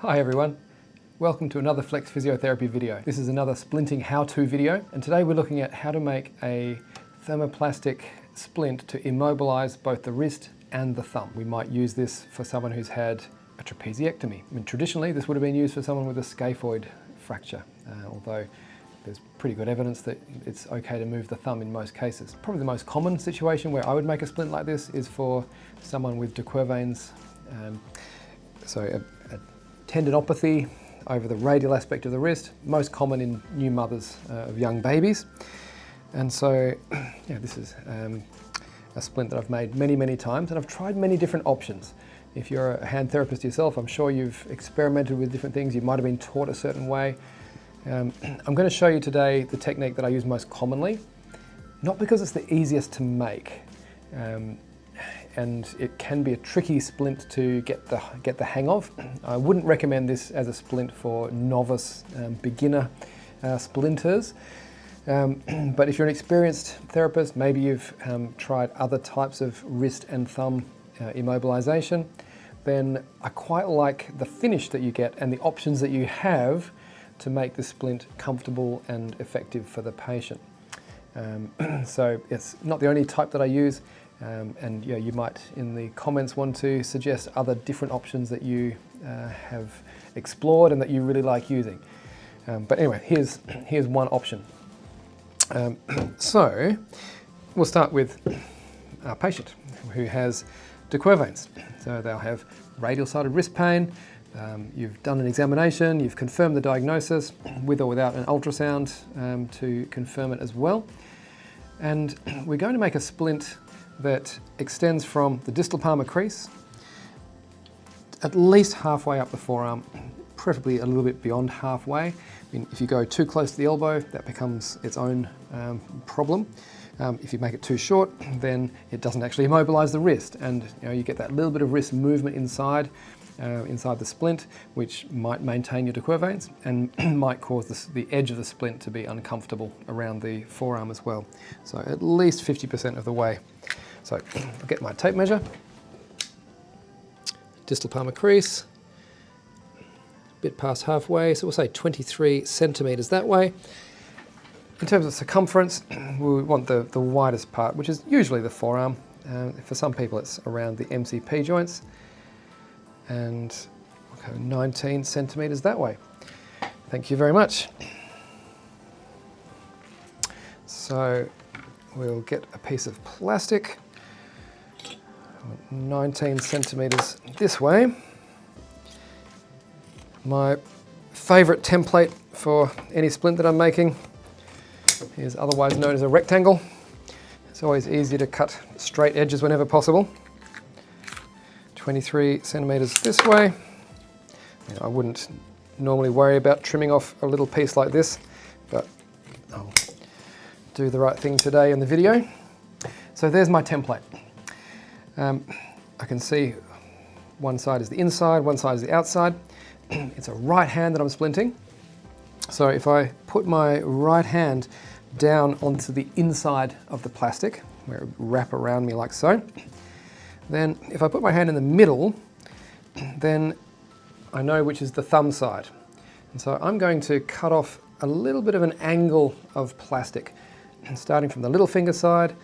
Hi everyone, welcome to another Flex Physiotherapy video. This is another splinting how-to video, and today we're looking at how to make a thermoplastic splint to immobilize both the wrist and the thumb. We might use this for someone who's had a trapeziectomy. I mean, traditionally this would have been used for someone with a scaphoid fracture, although there's pretty good evidence that it's okay to move the thumb in most cases. Probably the most common situation where I would make a splint like this is for someone with de Quervain's, so a tendinopathy over the radial aspect of the wrist, most common in new mothers of young babies. And so, yeah, this is a splint that I've made many times, and I've tried many different options. If you're a hand therapist yourself, I'm sure you've experimented with different things. You might have been taught a certain way. I'm going to show you today the technique that I use most commonly, not because it's the easiest to make, and it can be a tricky splint to get the hang of. I wouldn't recommend this as a splint for novice beginner splinters. But if you're an experienced therapist, maybe you've tried other types of wrist and thumb immobilization, then I quite like the finish that you get and the options that you have to make the splint comfortable and effective for the patient. So it's not the only type that I use, and yeah, you might in the comments want to suggest other different options that you have explored and that you really like using. But anyway, here's one option. So we'll start with our patient who has de Quervain's. So they'll have radial-sided wrist pain. You've done an examination, you've confirmed the diagnosis with or without an ultrasound to confirm it as well. And we're going to make a splint that extends from the distal palmar crease at least halfway up the forearm, preferably a little bit beyond halfway. I mean, if you go too close to the elbow, that becomes its own problem. If you make it too short, then it doesn't actually immobilize the wrist, and you get that little bit of wrist movement inside the splint, which might maintain your de Quervain's and might cause the edge of the splint to be uncomfortable around the forearm as well. So at least 50% of the way. So I'll get my tape measure, distal palmar crease, a bit past halfway, so we'll say 23 centimeters that way. In terms of circumference, we want the widest part, which is usually the forearm. For some people it's around the MCP joints. And we'll go 19 centimeters that way. Thank you very much. So we'll get a piece of plastic, 19 centimeters this way. My favorite template for any splint that I'm making is otherwise known as a rectangle. It's always easier to cut straight edges whenever possible. 23 centimeters this way. I wouldn't normally worry about trimming off a little piece like this, but I'll do the right thing today in the video. So there's my template. I can see one side is the inside, one side is the outside. It's a right hand that I'm splinting. So if I put my right hand down onto the inside of the plastic, where it would wrap around me like so, then if I put my hand in the middle, then I know which is the thumb side. And so I'm going to cut off a little bit of an angle of plastic, starting from the little finger side,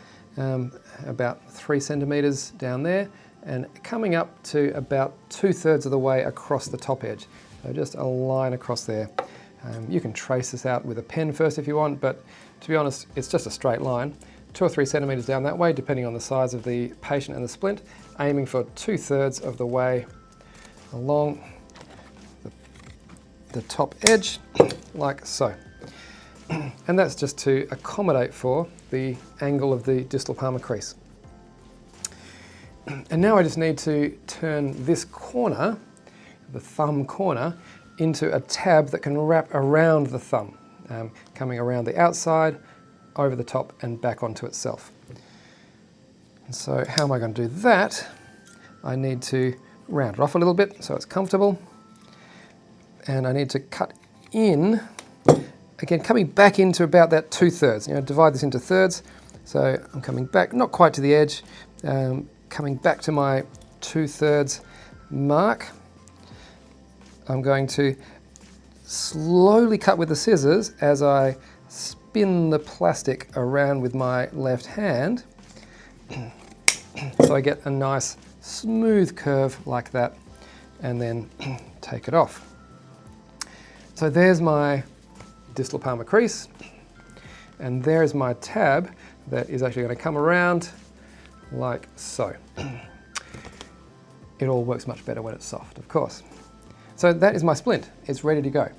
about 3 centimeters down there, and coming up to about 2/3 of the way across the top edge. So just a line across there. You can trace this out with a pen first if you want, but to be honest, it's just a straight line. 2 or 3 centimeters down that way, depending on the size of the patient and the splint, aiming for 2/3 of the way along the top edge, like so. And that's just to accommodate for the angle of the distal palmar crease. And now I just need to turn this corner, the thumb corner, into a tab that can wrap around the thumb, coming around the outside, over the top and back onto itself. And so how am I going to do that? I need to round it off a little bit so it's comfortable, and I need to cut in, again coming back into about that 2/3. Divide this into thirds, so I'm coming back, not quite to the edge, coming back to my 2/3 mark, I'm going to slowly cut with the scissors as I spin the plastic around with my left hand so I get a nice smooth curve like that, and then take it off. So there's my distal palmar crease, and there's my tab that is actually going to come around like so. It all works much better when it's soft, of course. So that is my splint. It's ready to go.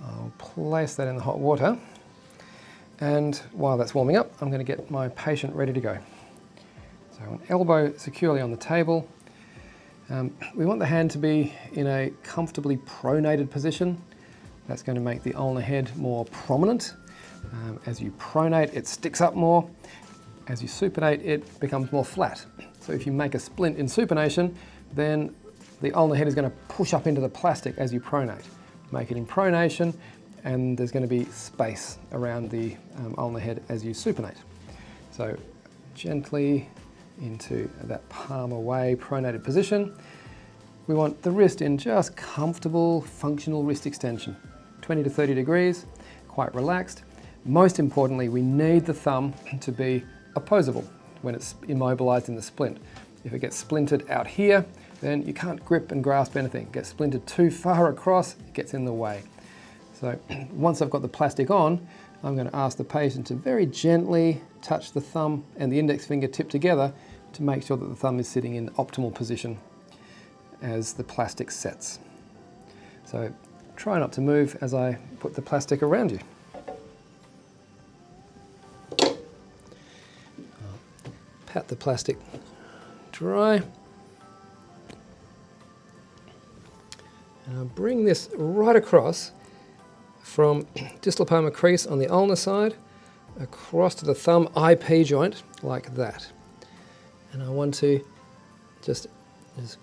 I'll place that in the hot water, and while that's warming up, I'm going to get my patient ready to go. So an elbow securely on the table. We want the hand to be in a comfortably pronated position. That's going to make the ulnar head more prominent. As you pronate, it sticks up more. As you supinate, it becomes more flat. So if you make a splint in supination, then the ulnar head is going to push up into the plastic as you pronate. Make it in pronation, and there's going to be space around the ulnar head as you supinate. So gently into that palm away pronated position. We want the wrist in just comfortable, functional wrist extension, 20 to 30 degrees, quite relaxed. Most importantly, we need the thumb to be opposable when it's immobilized in the splint. If it gets splinted out here, then you can't grip and grasp anything. It gets splinted too far across, it gets in the way. So once I've got the plastic on, I'm going to ask the patient to very gently touch the thumb and the index finger tip together to make sure that the thumb is sitting in optimal position as the plastic sets. So try not to move as I put the plastic around you. I'll pat the plastic dry. And I'll bring this right across from distal palmar crease on the ulnar side across to the thumb IP joint like that. And I want to just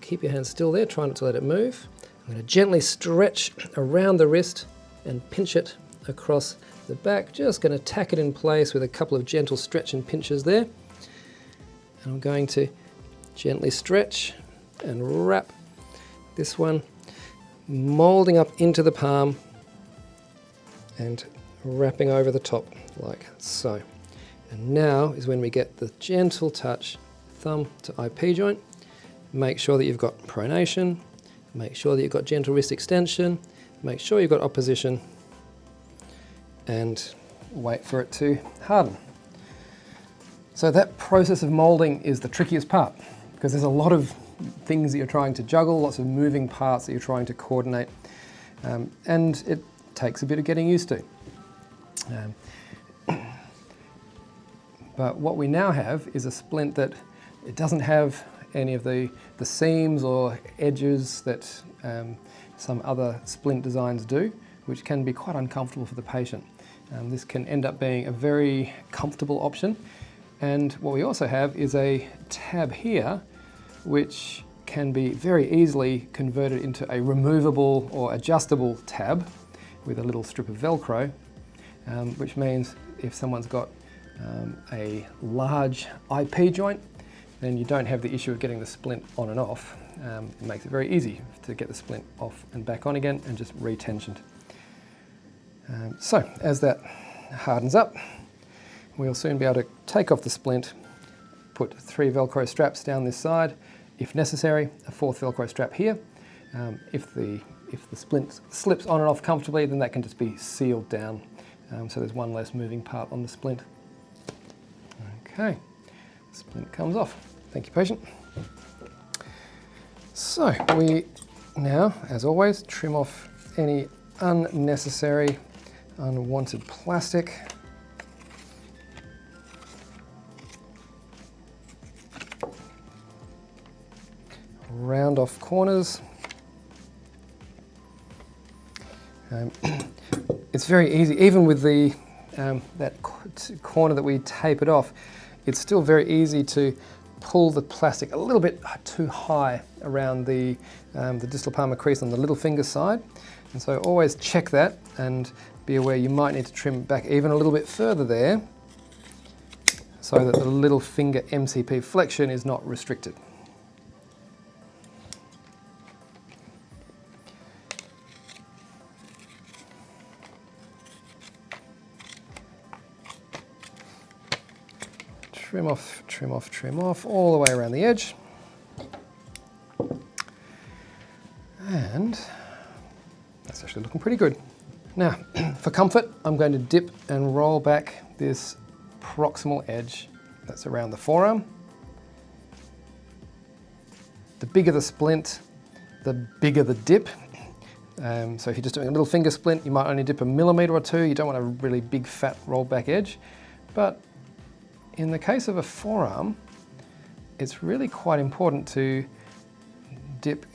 keep your hand still there, try not to let it move. I'm going to gently stretch around the wrist and pinch it across the back. Just going to tack it in place with a couple of gentle stretch and pinches there. And I'm going to gently stretch and wrap this one, moulding up into the palm and wrapping over the top like so. And now is when we get the gentle touch, thumb to IP joint. Make sure that you've got pronation, make sure that you've got gentle wrist extension, make sure you've got opposition, and wait for it to harden. So that process of moulding is the trickiest part, because there's a lot of things that you're trying to juggle, lots of moving parts that you're trying to coordinate, and it takes a bit of getting used to. But what we now have is a splint that it doesn't have any of the seams or edges that some other splint designs do, which can be quite uncomfortable for the patient. This can end up being a very comfortable option. And what we also have is a tab here, which can be very easily converted into a removable or adjustable tab with a little strip of Velcro, which means if someone's got a large IP joint, then you don't have the issue of getting the splint on and off. It makes it very easy to get the splint off and back on again and just re-tensioned. So as that hardens up, we'll soon be able to take off the splint, put 3 Velcro straps down this side, if necessary, a 4th Velcro strap here. If the splint slips on and off comfortably, then that can just be sealed down. So there's one less moving part on the splint. Okay, splint comes off. Thank you, patient. So we now, as always, trim off any unnecessary, unwanted plastic. Round off corners. It's very easy, even with the that corner that we tapered off, it's still very easy to pull the plastic a little bit too high around the distal palmar crease on the little finger side. And so always check that and be aware you might need to trim back even a little bit further there so that the little finger MCP flexion is not restricted. Trim off, trim off, trim off, all the way around the edge. And that's actually looking pretty good. Now, for comfort, I'm going to dip and roll back this proximal edge that's around the forearm. The bigger the splint, the bigger the dip. So if you're just doing a little finger splint, you might only dip 1 millimeter or 2. You don't want a really big, fat, rolled back edge. But in the case of a forearm, it's really quite important to dip,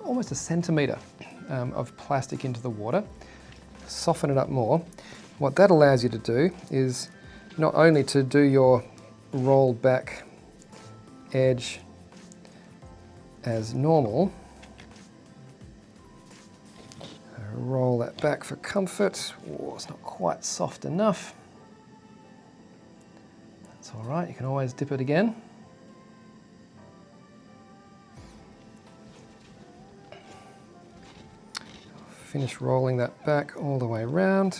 almost 1 centimeter of plastic into the water, soften it up more. What that allows you to do is not only to do your rolled back edge as normal, roll that back for comfort. Oh, it's not quite soft enough. That's all right, you can always dip it again. Finish rolling that back all the way around.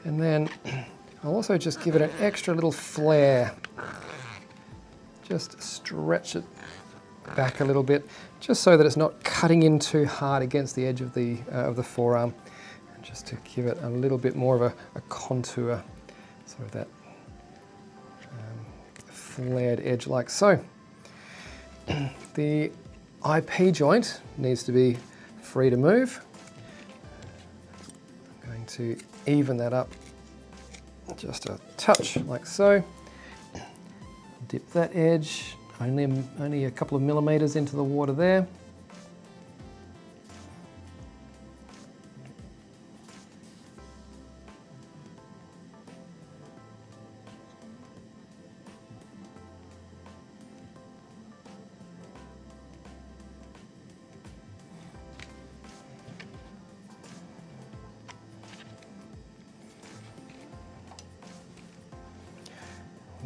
And then I'll also just give it an extra little flare. Just stretch it back a little bit, just so that it's not cutting in too hard against the edge of the forearm. Just to give it a little bit more of a contour, sort of that flared edge like so. The IP joint needs to be free to move. I'm going to even that up just a touch like so. Dip that edge, only a couple of millimeters into the water there.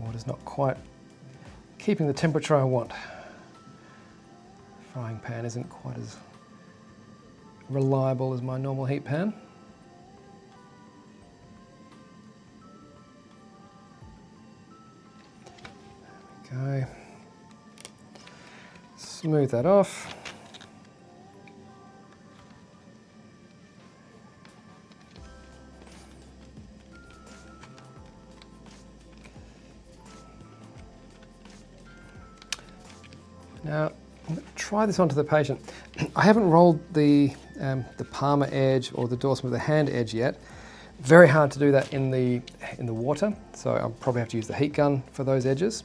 Water's not quite keeping the temperature I want. Frying pan isn't quite as reliable as my normal heat pan. There we go. Smooth that off. Now, I'm going to try this onto the patient. I haven't rolled the palmar edge or the dorsum of the hand edge yet. Very hard to do that in the water, so I'll probably have to use the heat gun for those edges.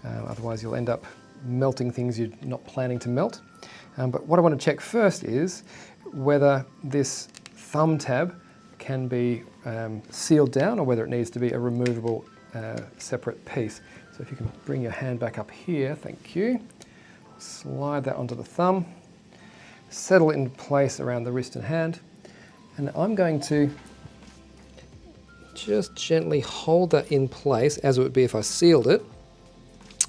Otherwise, you'll end up melting things you're not planning to melt. But what I want to check first is whether this thumb tab can be sealed down or whether it needs to be a removable separate piece. So if you can bring your hand back up here, thank you. Slide that onto the thumb, settle it in place around the wrist and hand, and I'm going to just gently hold that in place as it would be if I sealed it,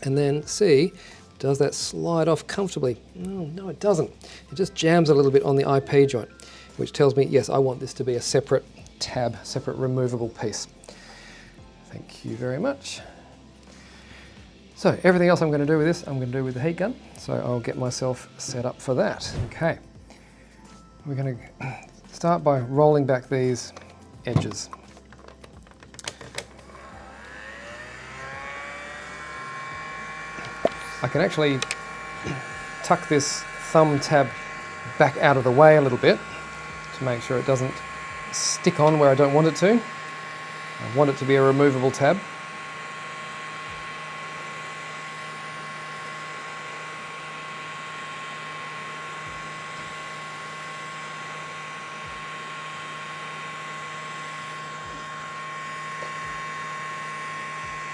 and then see, does that slide off comfortably? No, it doesn't. It just jams a little bit on the IP joint, which tells me, yes, I want this to be a separate tab, separate removable piece. Thank you very much. So everything else I'm going to do with this, I'm going to do with the heat gun. So I'll get myself set up for that. Okay. We're going to start by rolling back these edges. I can actually tuck this thumb tab back out of the way a little bit to make sure it doesn't stick on where I don't want it to. I want it to be a removable tab.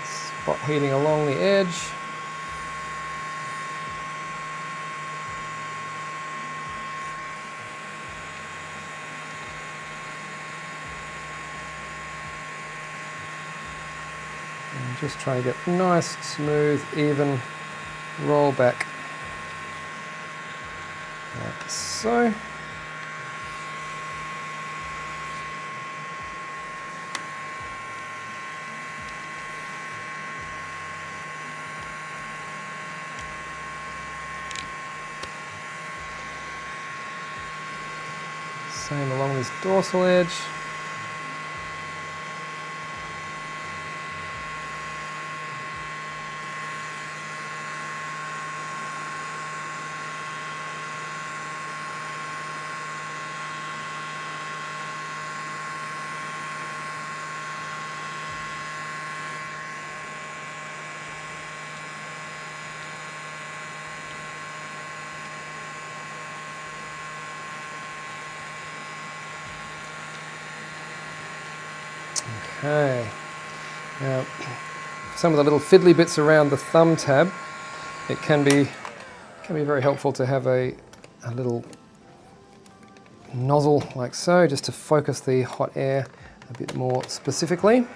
Spot heating along the edge. Just try to get nice, smooth, even roll back, like so. Same along this dorsal edge. Okay, now some of the little fiddly bits around the thumb tab, it can be very helpful to have a little nozzle like so, just to focus the hot air a bit more specifically.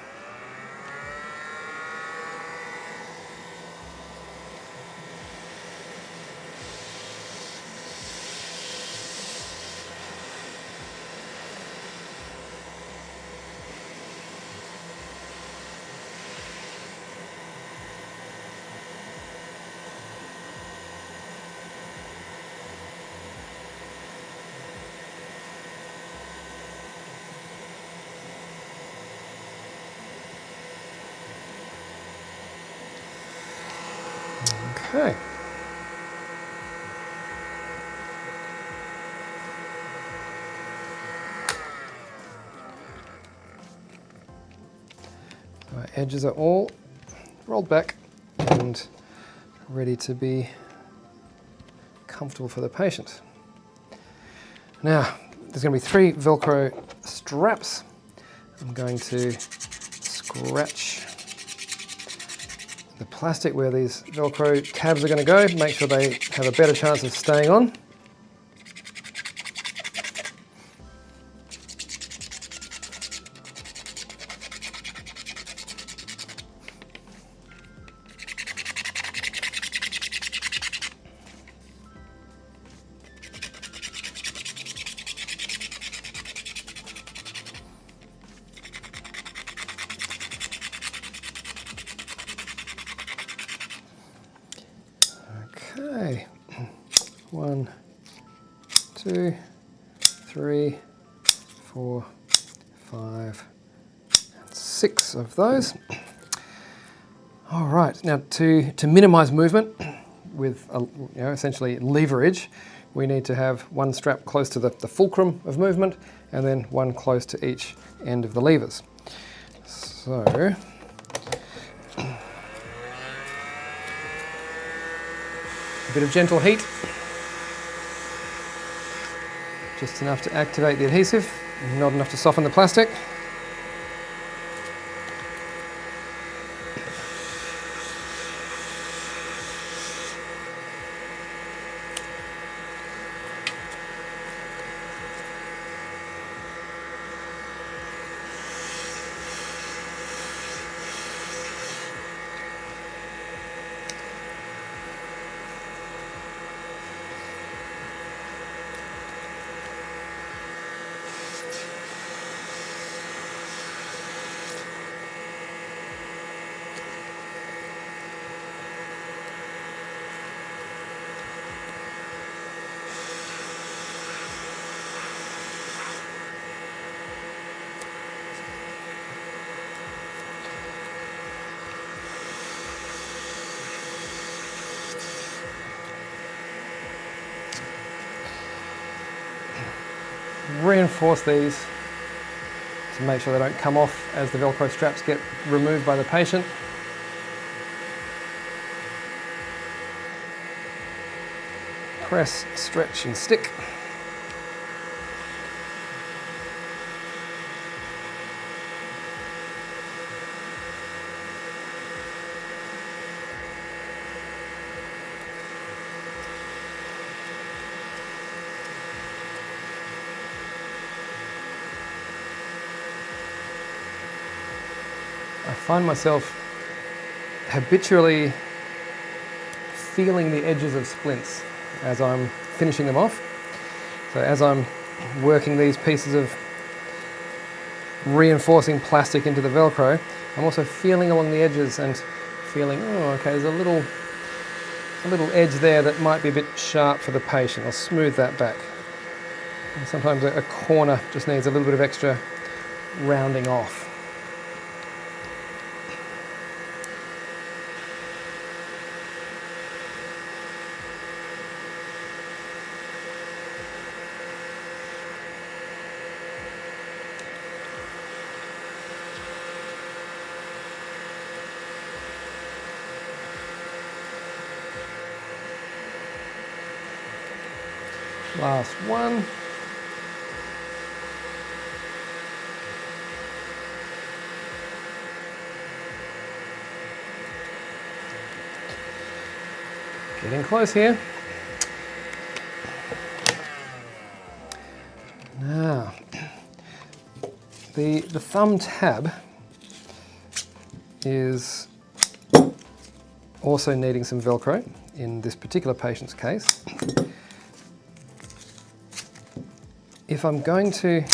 Okay. So our edges are all rolled back and ready to be comfortable for the patient. Now, there's going to be 3 Velcro straps. I'm going to scratch the plastic where these Velcro tabs are going to go, make sure they have a better chance of staying on. Okay, 1, 2, 3, 4, 5, and 6 of those. All right, now to minimize movement with essentially leverage, we need to have one strap close to the fulcrum of movement and then one close to each end of the levers. So, a bit of gentle heat, just enough to activate the adhesive, not enough to soften the plastic. Reinforce these to make sure they don't come off as the Velcro straps get removed by the patient. Press, stretch and stick. I find myself habitually feeling the edges of splints as I'm finishing them off. So as I'm working these pieces of reinforcing plastic into the Velcro, I'm also feeling along the edges and feeling, oh, okay, there's a little edge there that might be a bit sharp for the patient. I'll smooth that back. And sometimes a corner just needs a little bit of extra rounding off. Last one. Getting close here. Now, the thumb tab is also needing some Velcro in this particular patient's case. If I'm going to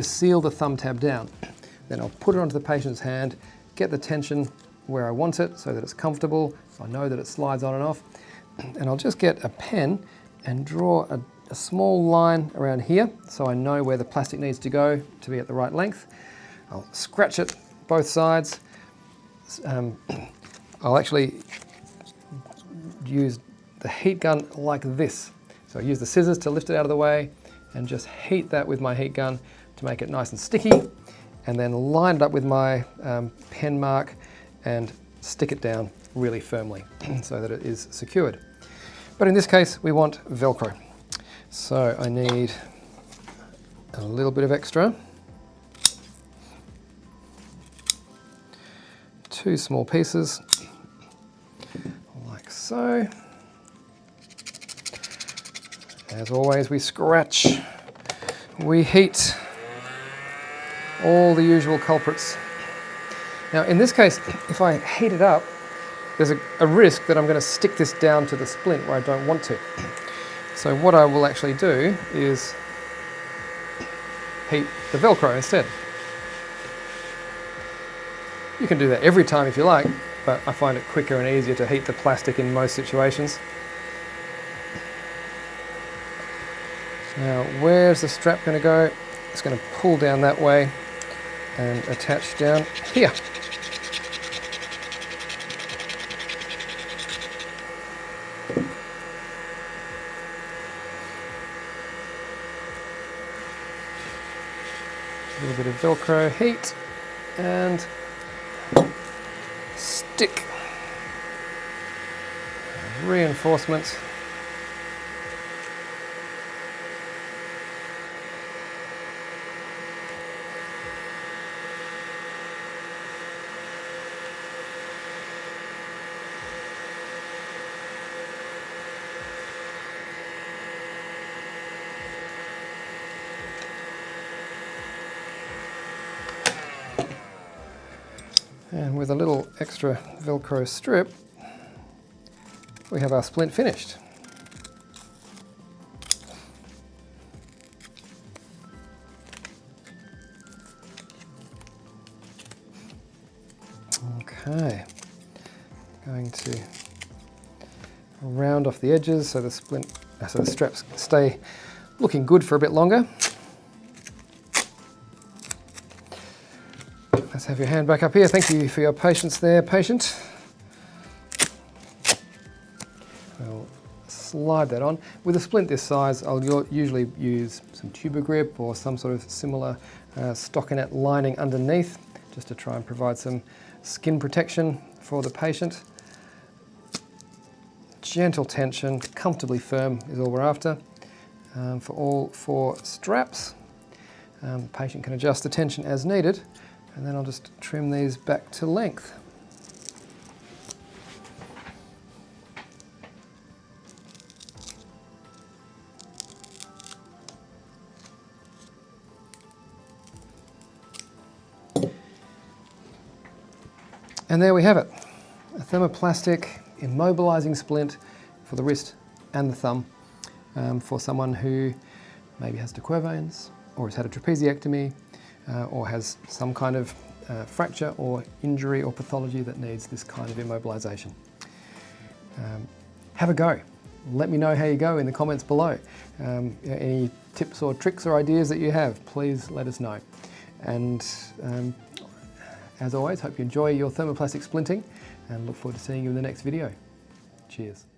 seal the thumb tab down, then I'll put it onto the patient's hand, get the tension where I want it so that it's comfortable, so I know that it slides on and off, and I'll just get a pen and draw a small line around here so I know where the plastic needs to go to be at the right length. I'll scratch it both sides. I'll actually use the heat gun like this. So I use the scissors to lift it out of the way and just heat that with my heat gun to make it nice and sticky, and then line it up with my pen mark and stick it down really firmly so that it is secured. But in this case, we want Velcro. So I need a little bit of extra. 2 small pieces, like so. As always, we scratch, we heat, all the usual culprits. Now in this case, if I heat it up, there's a risk that I'm going to stick this down to the splint where I don't want to. So what I will actually do is heat the Velcro instead. You can do that every time if you like, but I find it quicker and easier to heat the plastic in most situations. Now, where's the strap going to go? It's going to pull down that way and attach down here. A little bit of Velcro heat and stick. Reinforcement. And with a little extra Velcro strip, we have our splint finished. Okay, going to round off the edges so the straps stay looking good for a bit longer. Let's have your hand back up here. Thank you for your patience there, patient. We'll slide that on. With a splint this size, I'll usually use some tuber grip or some sort of similar stockinette lining underneath, just to try and provide some skin protection for the patient. Gentle tension, comfortably firm is all we're after. For all 4 straps, the patient can adjust the tension as needed. And then I'll just trim these back to length. And there we have it, a thermoplastic immobilizing splint for the wrist and the thumb for someone who maybe has de Quervain's or has had a trapeziectomy or has some kind of fracture or injury or pathology that needs this kind of immobilization. Have a go. Let me know how you go in the comments below. Any tips or tricks or ideas that you have, please let us know. And as always, hope you enjoy your thermoplastic splinting and look forward to seeing you in the next video. Cheers.